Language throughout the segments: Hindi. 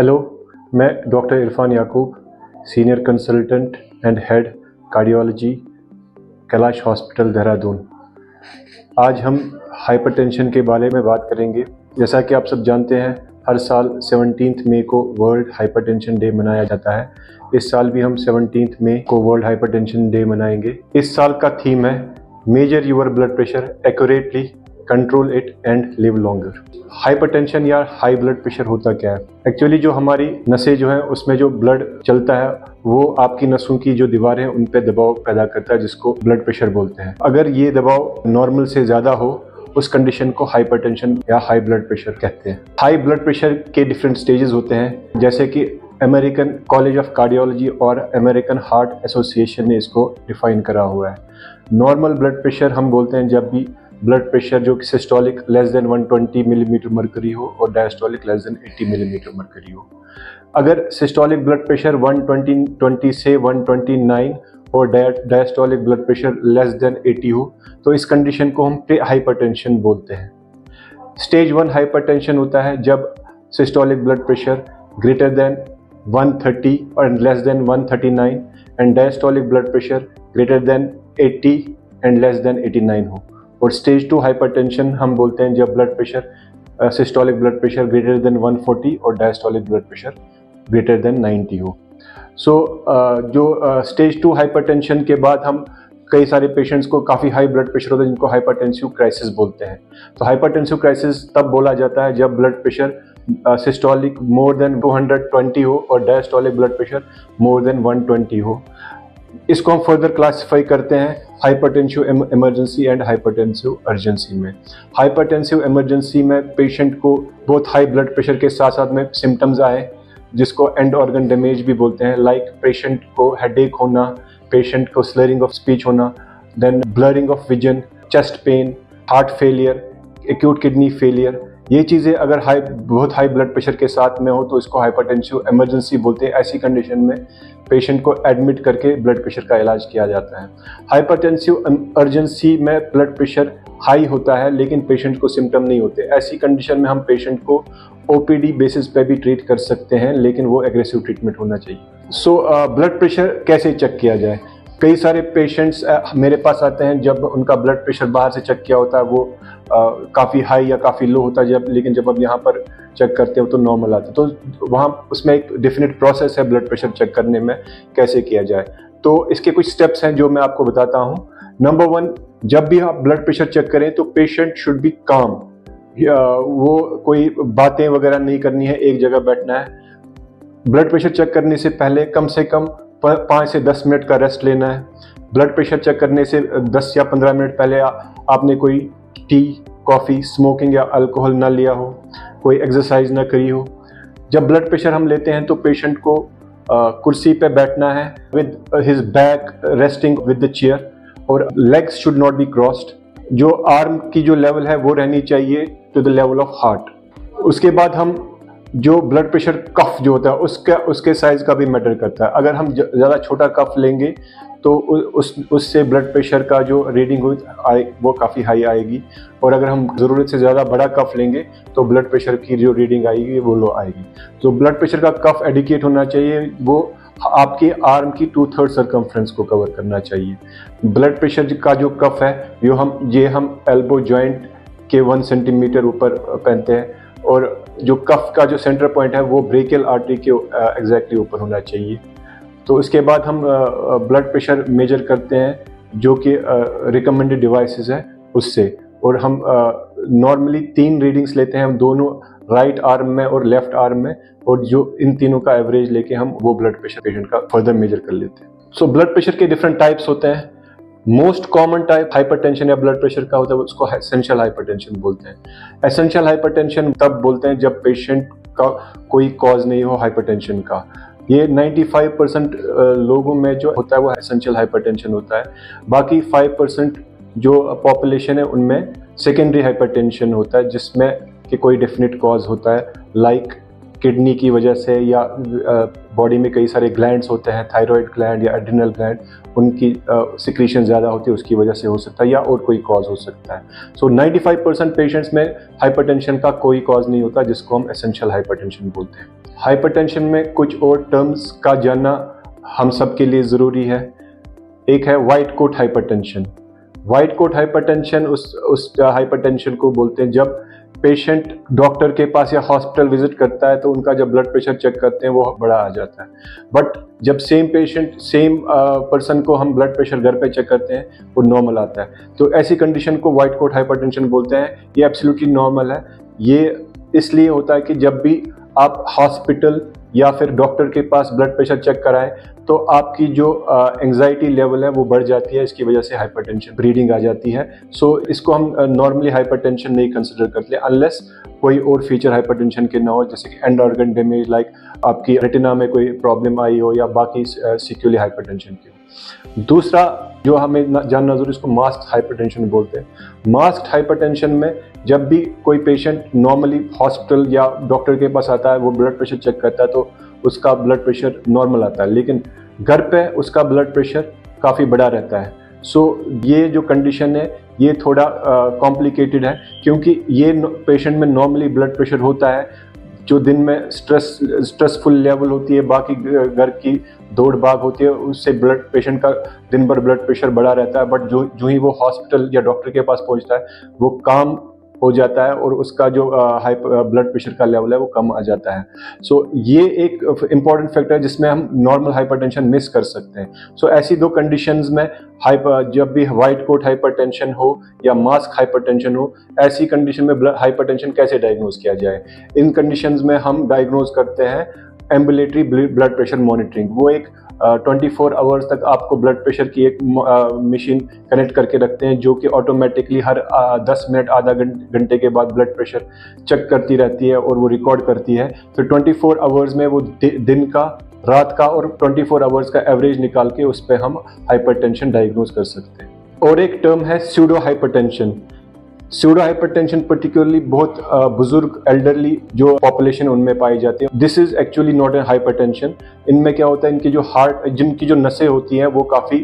हेलो, मैं doctor Irfan Yakub, senior consultant and head cardiology, Kailash hospital Dehradun. आज हम हाइपरटेंशन के बारे में बात करेंगे। जैसा कि आप सब जानते हैं, हर साल 17 मई को वर्ल्ड हाइपरटेंशन डे मनाया जाता है। इस साल भी हम 17 मई को वर्ल्ड हाइपरटेंशन डे मनाएंगे। इस साल का थीम है major your blood pressure accurately, control it and live longer. Hypertension या हाई ब्लड प्रेशर होता क्या है? एक्चुअली जो हमारी नसें जो है उसमें जो ब्लड चलता है वो आपकी नसों की जो दीवारें हैं उन पे दबाव पैदा करता है, जिसको ब्लड प्रेशर बोलते हैं। अगर ये दबाव नॉर्मल से ज़्यादा हो उस कंडीशन को हाइपरटेंशन या हाई ब्लड प्रेशर कहते हैं। हाई ब्लड प्रेशर के डिफरेंट स्टेजेस होते हैं, जैसे कि अमेरिकन कॉलेज ऑफ कार्डियोलॉजी और अमेरिकन हार्ट एसोसिएशन ने इसको डिफाइन करा हुआ है। नॉर्मल ब्लड प्रेशर हम बोलते हैं जब भी ब्लड प्रेशर जो कि systolic less than 120 millimetre mercury हो और diastolic less than 80 millimetre mercury हो। अगर सिस्टोलिक ब्लड प्रेशर 120 से 129 और diastolic blood pressure less than 80 हो तो इस कंडीशन को हम प्री हाइपरटेंशन बोलते हैं। स्टेज 1 हाइपरटेंशन होता है जब systolic blood pressure greater than 130 और less than 139 and diastolic blood pressure greater than 80 and less than 89 हो। और स्टेज 2 हाइपरटेंशन हम बोलते हैं जब blood pressure systolic blood pressure greater than 140 और diastolic blood pressure greater than 90 हो। जो स्टेज 2 हाइपरटेंशन के बाद हम कई सारे पेशेंट्स को काफ़ी हाई ब्लड प्रेशर होता है जिनको हाइपरटेंसिव क्राइसिस बोलते हैं। तो हाइपरटेंसिव क्राइसिस तब बोला जाता है जब blood pressure systolic more than 220 हो और diastolic blood pressure more than 120 हो। इसको हम फर्दर क्लासिफाई करते हैं hypertensive emergency and hypertensive urgency में। हाइपरटेंसिव इमरजेंसी में पेशेंट को बहुत हाई ब्लड प्रेशर के साथ साथ में सिम्टम्स आए जिसको एंड ऑर्गन डैमेज भी बोलते हैं, लाइक पेशेंट को हेडेक होना, पेशेंट को स्लरिंग ऑफ स्पीच होना, then blurring of vision, chest pain, heart failure, acute kidney failure. ये चीज़ें अगर बहुत हाई ब्लड प्रेशर के साथ में हो तो इसको हाइपरटेंसिव इमरजेंसी बोलते हैं। ऐसी कंडीशन में पेशेंट को एडमिट करके ब्लड प्रेशर का इलाज किया जाता है। हाइपरटेंसिव अर्जेंसी में ब्लड प्रेशर हाई होता है लेकिन पेशेंट को सिम्टम नहीं होते। ऐसी कंडीशन में हम पेशेंट को ओपीडी बेसिस पे भी ट्रीट कर सकते हैं, लेकिन वो एग्रेसिव ट्रीटमेंट होना चाहिए। ब्लड प्रेशर कैसे चेक किया जाए? कई सारे पेशेंट्स मेरे पास आते हैं जब उनका ब्लड प्रेशर बाहर से चेक किया होता है वो काफ़ी हाई या काफ़ी लो होता है, लेकिन जब अब यहाँ पर चेक करते हो तो नॉर्मल आता है। तो वहाँ उसमें एक डेफिनेट प्रोसेस है ब्लड प्रेशर चेक करने में कैसे किया जाए। तो इसके कुछ स्टेप्स हैं जो मैं आपको बताता हूँ। नंबर 1, जब भी आप ब्लड प्रेशर चेक करें तो पेशेंट शुड बी काम। वो कोई बातें वगैरह नहीं करनी है, एक जगह बैठना है। ब्लड प्रेशर चेक करने से पहले कम से कम 5 से 10 मिनट का रेस्ट लेना है। ब्लड प्रेशर चेक करने से 10 या 15 मिनट पहले आपने कोई टी, कॉफ़ी, स्मोकिंग या अल्कोहल ना लिया हो, कोई एक्सरसाइज ना करी हो। जब ब्लड प्रेशर हम लेते हैं तो पेशेंट को कुर्सी पे बैठना है with his back resting with the chair और legs should not be crossed. जो आर्म की जो लेवल है वो रहनी चाहिए to the level of heart. उसके बाद हम जो ब्लड प्रेशर कफ जो होता है उसके साइज का भी मैटर करता है। अगर हम ज़्यादा छोटा कफ लेंगे तो उससे ब्लड प्रेशर का जो रीडिंग वो काफ़ी हाई आएगी, और अगर हम ज़रूरत से ज़्यादा बड़ा कफ लेंगे तो ब्लड प्रेशर की जो रीडिंग आएगी वो लो आएगी। तो ब्लड प्रेशर का कफ एडिक्वेट होना चाहिए, वो आपके आर्म की 2/3 सर्कमफ्रेंस को कवर करना चाहिए। ब्लड प्रेशर का जो कफ है ये हम एल्बो जॉइंट के 1 सेंटीमीटर ऊपर पहनते हैं, और जो कफ का जो सेंटर पॉइंट है वो ब्रेकियल आर्टरी के एग्जैक्टली ऊपर होना चाहिए। तो इसके बाद हम ब्लड प्रेशर मेजर करते हैं जो कि रिकमेंडेड डिवाइसेस है उससे, और हम नॉर्मली 3 रीडिंग्स लेते हैं, हम दोनों राइट आर्म में और लेफ्ट आर्म में, और जो इन तीनों का एवरेज लेके हम वो ब्लड प्रेशर पेशेंट का फर्दर मेजर कर लेते हैं। ब्लड प्रेशर के डिफरेंट टाइप्स होते हैं। मोस्ट कॉमन टाइप हाइपरटेंशन या ब्लड प्रेशर का होता है उसको एसेंशियल हाइपरटेंशन बोलते हैं। एसेंशियल हाइपरटेंशन तब बोलते हैं जब पेशेंट का कोई कॉज नहीं हो हाइपरटेंशन का। ये 95% लोगों में जो होता है वो एसेंशियल हाइपरटेंशन होता है। बाकी 5% जो पॉपुलेशन है उनमें सेकेंडरी हाइपरटेंशन होता है जिसमें कि कोई डेफिनेट कॉज होता है, लाइक किडनी की वजह से या बॉडी में कई सारे ग्लैंड्स होते हैं, थायराइड ग्लैंड या एड्रिनल ग्लैंड, उनकी सिक्रीशन ज़्यादा होती है, उसकी वजह से हो सकता है, या और कोई कॉज हो सकता है। सो 95% पेशेंट्स में हाइपरटेंशन का कोई कॉज नहीं होता, जिसको हम एसेंशियल हाइपरटेंशन बोलते हैं। हाइपरटेंशन में कुछ और टर्म्स का जानना हम सब के लिए ज़रूरी है। एक है white coat hypertension. White coat hypertension उस हाइपरटेंशन को बोलते हैं जब पेशेंट डॉक्टर के पास या हॉस्पिटल विजिट करता है तो उनका जब ब्लड प्रेशर चेक करते हैं वो बड़ा आ जाता है, बट जब सेम पर्सन को हम ब्लड प्रेशर घर पे चेक करते हैं वो नॉर्मल आता है। तो ऐसी कंडीशन को वाइट कोट हाइपरटेंशन बोलते हैं। ये एब्सोल्युटली नॉर्मल है। ये इसलिए होता है कि जब भी आप हॉस्पिटल या फिर डॉक्टर के पास ब्लड प्रेशर चेक कराएं तो आपकी जो एंजाइटी लेवल है वो बढ़ जाती है, इसकी वजह से हाइपरटेंशन रीडिंग आ जाती है। सो इसको हम नॉर्मली हाइपरटेंशन नहीं कंसिडर करते अनलेस कोई और फीचर हाइपरटेंशन के ना हो, जैसे कि एंड ऑर्गन डैमेज, लाइक आपकी रेटिना में कोई प्रॉब्लम आई हो या बाकी सिक्योरली हाइपरटेंशन की हो। दूसरा जो हमें जानना जरूरी, इसको मास्क हाइपरटेंशन बोलते हैं। मास्क हाइपरटेंशन में जब भी कोई पेशेंट नॉर्मली हॉस्पिटल या डॉक्टर के पास आता है, वो ब्लड प्रेशर चेक करता है तो उसका ब्लड प्रेशर नॉर्मल आता है, लेकिन घर पे उसका ब्लड प्रेशर काफ़ी बड़ा रहता है। सो ये जो कंडीशन है ये थोड़ा कॉम्प्लिकेटेड है, क्योंकि ये पेशेंट में नॉर्मली ब्लड प्रेशर होता है, जो दिन में स्ट्रेसफुल लेवल होती है, बाकी घर की दौड़ भाग होती है, उससे पेशेंट का दिन भर ब्लड प्रेशर बढ़ा रहता है। बट जो ही वो हॉस्पिटल या डॉक्टर के पास पहुंचता है वो काम हो जाता है और उसका जो ब्लड प्रेशर का लेवल है वो कम आ जाता है। सो ये एक इम्पॉर्टेंट फैक्टर है जिसमें हम नॉर्मल हाइपरटेंशन मिस कर सकते हैं। सो ऐसी दो कंडीशंस में जब भी वाइट कोट हाइपरटेंशन हो या मास्क हाइपरटेंशन हो, ऐसी कंडीशन में हाइपरटेंशन कैसे डायग्नोज किया जाए। इन कंडीशंस में हम डायग्नोज करते हैं एम्बुलेटरी ब्लड प्रेशर मॉनिटरिंग। वो एक 24 आवर्स तक आपको ब्लड प्रेशर की एक मशीन कनेक्ट करके रखते हैं, जो कि ऑटोमेटिकली हर 10 मिनट आधा घंटे के बाद ब्लड प्रेशर चेक करती रहती है और वो रिकॉर्ड करती है। फिर 24 आवर्स में वो दिन का, रात का और 24 आवर्स का एवरेज निकाल के उस पर हम हाइपरटेंशन डायग्नोज कर सकते हैं। और एक टर्म है pseudo hypertension. Pseudo hypertension particularly बहुत बुजुर्ग एल्डरली जो पॉपुलेशन उनमें पाई जाती है। This is actually not a hypertension. इनमें क्या होता है, इनकी जो जिनकी जो नसें होती हैं वो काफ़ी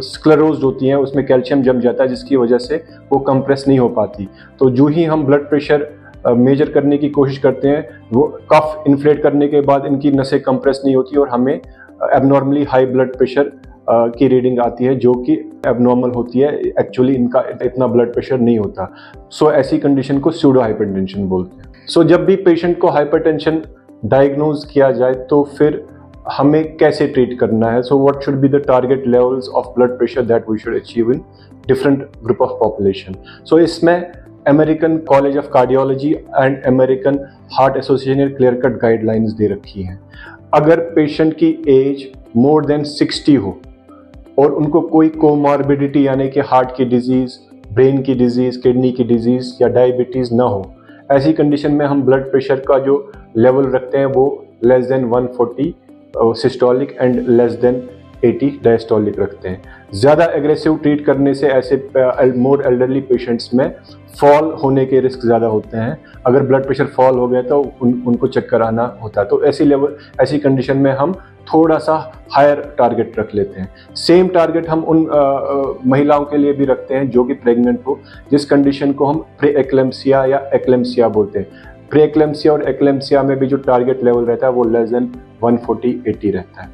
स्क्लेरोज्ड होती हैं, उसमें कैल्शियम जम जाता है, जिसकी वजह से वो कंप्रेस नहीं हो पाती। तो जो ही हम ब्लड प्रेशर मेजर करने की कोशिश करते हैं, वो कफ इन्फ्लेट करने के बाद इनकी नसें कंप्रेस नहीं होती और हमें एबनॉर्मली हाई ब्लड प्रेशर की रीडिंग आती है, जो कि एबनॉर्मल होती है। एक्चुअली इनका इतना ब्लड प्रेशर नहीं होता। सो ऐसी कंडीशन को स्यूडो हाइपरटेंशन बोलते हैं। सो जब भी पेशेंट को हाइपरटेंशन डायग्नोज किया जाए तो फिर हमें कैसे ट्रीट करना है। So what should be the target levels of blood pressure that we should achieve in different group of population. So इसमें American College of Cardiology and American Heart Association ने क्लियर कट गाइडलाइंस दे रखी हैं। अगर पेशेंट की एज मोर देन 60 हो और उनको कोई कोमॉर्बिडिटी यानी कि हार्ट की डिजीज़, ब्रेन की डिजीज़, किडनी की डिजीज़ या डायबिटीज़ ना हो, ऐसी कंडीशन में हम ब्लड प्रेशर का जो लेवल रखते हैं वो less than 140 systolic and less than 80 diastolic रखते हैं। ज़्यादा एग्रेसिव ट्रीट करने से ऐसे मोर एल्डरली पेशेंट्स में फॉल होने के रिस्क ज़्यादा होते हैं। अगर ब्लड प्रेशर फॉल हो गया तो उनको चेक कराना होता है। तो ऐसी कंडीशन में हम थोड़ा सा हायर टारगेट रख लेते हैं। सेम टारगेट हम उन महिलाओं के लिए भी रखते हैं जो कि प्रेग्नेंट हो, जिस कंडीशन को हम प्री एक्लेम्सिया या एक्लेम्सिया बोलते हैं। प्री एक्लेम्सिया और एक्लेम्सिया में भी जो टारगेट लेवल रहता है वो लेस देन 140-80 रहता है।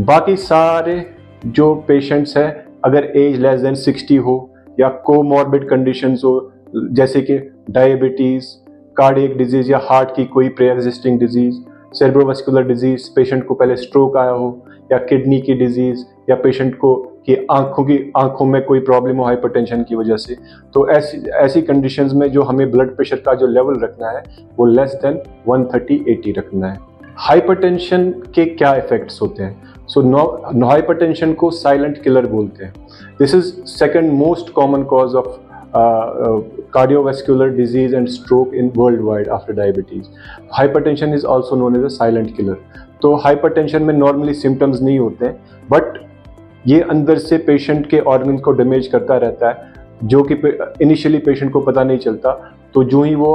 बाकी सारे जो पेशेंट्स हैं, अगर एज लेस देन 60 हो या कोमॉर्बिड कंडीशंस हो, जैसे कि डायबिटीज़, कार्डियक डिजीज़ या हार्ट की कोई pre existing disease, cerebrovascular disease, patient को पहले स्ट्रोक आया हो, या किडनी की डिजीज़, या पेशेंट को कि आंखों में कोई प्रॉब्लम हो हाइपरटेंशन की वजह से, तो ऐसी कंडीशंस में जो हमें ब्लड प्रेशर का जो लेवल रखना है वो लेस देन 130-80 रखना है। हाइपरटेंशन के क्या इफेक्ट्स होते हैं? सो हाइपरटेंशन को साइलेंट किलर बोलते हैं। This is second most common cause of cardiovascular disease and stroke in worldwide after diabetes. Hypertension is also known as a silent killer. तो हाइपरटेंशन में नॉर्मली सिम्टम्स नहीं होते हैं, बट ये अंदर से पेशेंट के ऑर्गन्स को डैमेज करता रहता है, जो कि इनिशियली पेशेंट को पता नहीं चलता। तो जो ही वो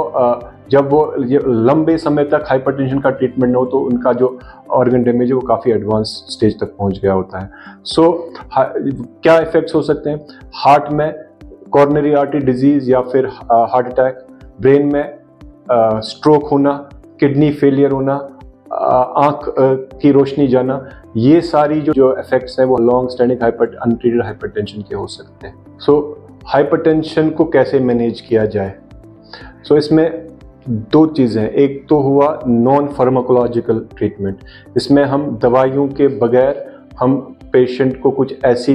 जब वो लंबे समय तक हाइपरटेंशन का ट्रीटमेंट न हो तो उनका जो ऑर्गन डैमेज है वो काफ़ी एडवांस स्टेज तक पहुंच गया होता है। सो क्या इफेक्ट्स हो सकते हैं? हार्ट में कॉर्नरी आर्टरी डिजीज या फिर हार्ट अटैक, ब्रेन में स्ट्रोक होना, किडनी फेलियर होना, आंख की रोशनी जाना, ये सारी जो इफेक्ट्स हैं वो लॉन्ग स्टैंडिंग अनट्रीटेड हाइपरटेंशन के हो सकते हैं। सो हाइपरटेंशन को कैसे मैनेज किया जाए? सो इसमें दो चीज़ें हैं। एक तो हुआ नॉन फार्माकोलॉजिकल ट्रीटमेंट, इसमें हम दवाइयों के बगैर हम पेशेंट को कुछ ऐसी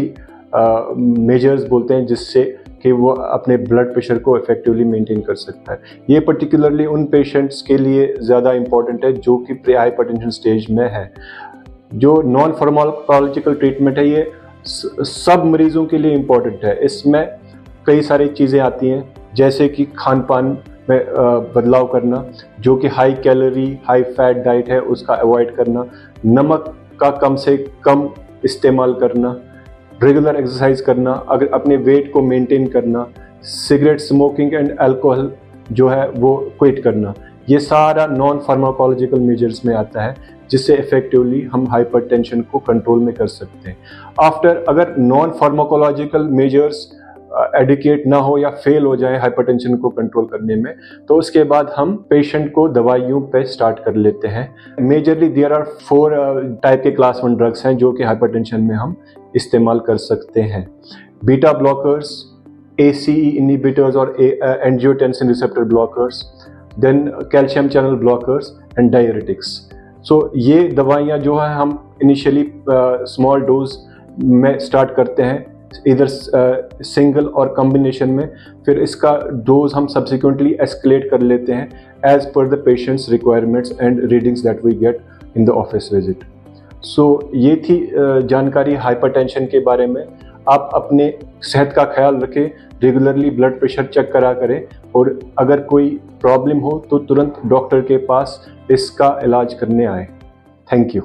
मेजर्स बोलते हैं जिससे कि वो अपने ब्लड प्रेशर को इफेक्टिवली मेंटेन कर सकता है। ये पर्टिकुलरली उन पेशेंट्स के लिए ज़्यादा इम्पॉर्टेंट है जो कि प्री हाइपरटेंशन स्टेज में है। जो नॉन फार्माकोलॉजिकल ट्रीटमेंट है ये सब मरीजों के लिए इम्पॉर्टेंट है। इसमें कई सारी चीज़ें आती हैं, जैसे कि खान पान में बदलाव करना, जो कि high calorie high fat diet है उसका अवॉइड करना, नमक का कम से कम इस्तेमाल करना, रेगुलर एक्सरसाइज करना, अगर अपने वेट को मेंटेन करना, सिगरेट स्मोकिंग एंड अल्कोहल जो है वो क्विट करना, ये सारा नॉन फार्माकोलॉजिकल मेजर्स में आता है जिससे इफेक्टिवली हम हाइपरटेंशन को कंट्रोल में कर सकते हैं। आफ्टर अगर नॉन फार्माकोलॉजिकल मेजर्स एडिकेट ना हो या फेल हो जाए हाइपरटेंशन को कंट्रोल करने में, तो उसके बाद हम पेशेंट को दवाइयों पे स्टार्ट कर लेते हैं। मेजरली देयर आर 4 टाइप के क्लास 1 ड्रग्स हैं जो कि हाइपरटेंशन में हम इस्तेमाल कर सकते हैं। बीटा ब्लॉकर्स, ACE इनहिबिटर्स और angiotensin receptor blockers, then calcium channel blockers and diuretics. So ये दवाइयाँ जो है हम इनिशियली स्मॉल डोज में स्टार्ट करते हैं, इधर सिंगल और कॉम्बिनेशन में, फिर इसका डोज हम सब्सिक्वेंटली एस्केलेट कर लेते हैं as per the patients requirements and readings that we get in the office visit. So ये थी जानकारी हाइपरटेंशन के बारे में। आप अपने सेहत का ख्याल रखें, रेगुलरली ब्लड प्रेशर चेक करा करें और अगर कोई प्रॉब्लम हो तो तुरंत डॉक्टर के पास इसका इलाज करने आए। Thank you.